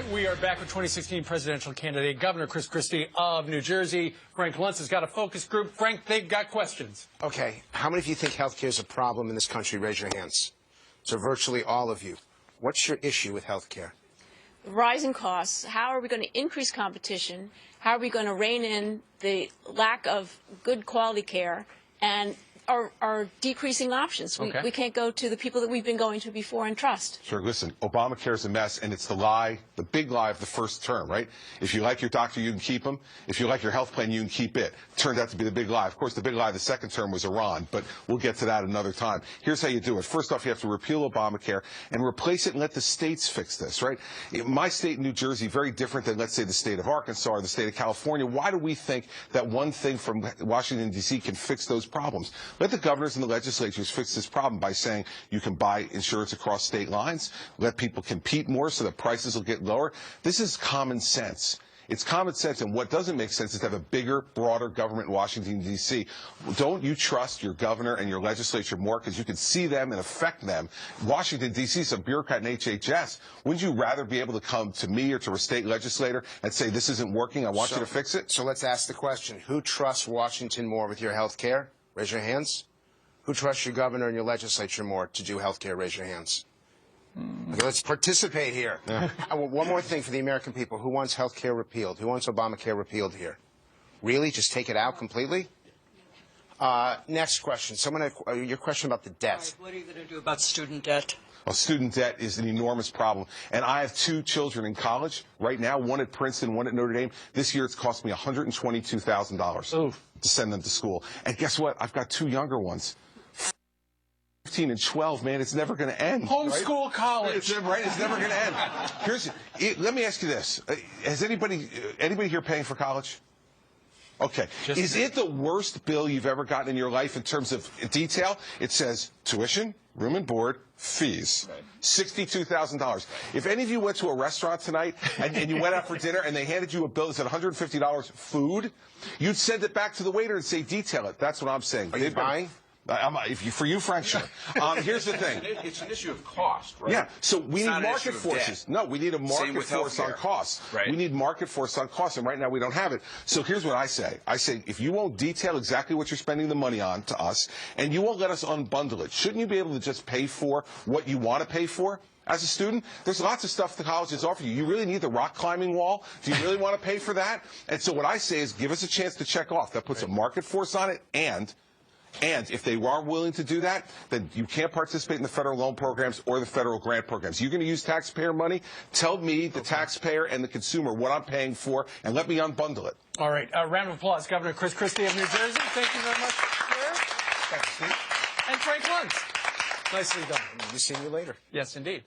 right, we are back with 2016 presidential candidate Governor Christie of New Jersey. Frank Luntz has got a focus group. Frank, they've got questions. Okay, how many of you think health care is a problem in this country? Raise your hands. So virtually all of you. What's your issue with health care? Rising costs. How are we going to increase competition? How are we going to rein in the lack of good quality care and our decreasing options? We can't go to the people that we've been going to before and trust. Sure. Listen, Obamacare's a mess, and it's the lie, the big lie of the first term, right? If you like your doctor, you can keep him. If you like your health plan, you can keep it. Turned out to be the big lie. Of course, the big lie of the second term was Iran, but we'll get to that another time. Here's how you do it. First off, you have to repeal Obamacare and replace it and let the states fix this, right? My state, New Jersey, very different than, let's say, the state of Arkansas or the state of California. Why do we think that one thing from Washington, D.C. can fix those problems? Let the governors and the legislatures fix this problem by saying you can buy insurance across state lines, let people compete more so that prices will get lower. This is common sense. It's common sense, and what doesn't make sense is to have a bigger, broader government in Washington, D.C. Don't you trust your governor and your legislature more because you can see them and affect them? Washington, D.C. is a bureaucrat in HHS. Wouldn't you rather be able to come to me or to a state legislator and say, this isn't working, I want you to fix it? So let's ask the question. Who trusts Washington more with your health care? Raise your hands. Who trusts your governor and your legislature more to do health care? Raise your hands. Okay, let's participate here. Yeah. One more thing for the American people. Who wants health care repealed? Who wants Obamacare repealed here? Really? Just take it out completely? Next question. Your question about the debt. Right, what are you going to do about student debt? Well, student debt is an enormous problem. And I have two children in college right now, one at Princeton, one at Notre Dame. This year it's cost me $122,000 to send them to school. And guess what? I've got two younger ones. 15 and 12, man, it's never going to end. Homeschool college. It's never going to end. Let me ask you this. Has anybody here paying for college? Okay. Is it the worst bill you've ever gotten in your life in terms of detail? It says tuition, room and board, fees. $62,000. If any of you went to a restaurant tonight and you went out for dinner and they handed you a bill that said $150 food, you'd send it back to the waiter and say, detail it. That's what I'm saying. Are you buying? For you, Frank, sure. Here's the thing. It's an issue of cost, right? Yeah, so we need market forces. No, we need a market force on cost. Right. We need market force on cost, and right now we don't have it. So here's what I say. I say, if you won't detail exactly what you're spending the money on to us, and you won't let us unbundle it, shouldn't you be able to just pay for what you want to pay for? As a student, there's lots of stuff the colleges offer you. You really need the rock climbing wall? Do you really want to pay for that? And so what I say is give us a chance to check off. That puts a market force on it, and if they are willing to do that, then you can't participate in the federal loan programs or the federal grant programs. You're going to use taxpayer money? Tell me, the taxpayer and the consumer, what I'm paying for, and let me unbundle it. All right. A round of applause, Governor Christie of New Jersey. Thank you very much, Chair. Thanks, Steve. And Frank Luntz. Nicely done. We'll see you later. Yes, indeed.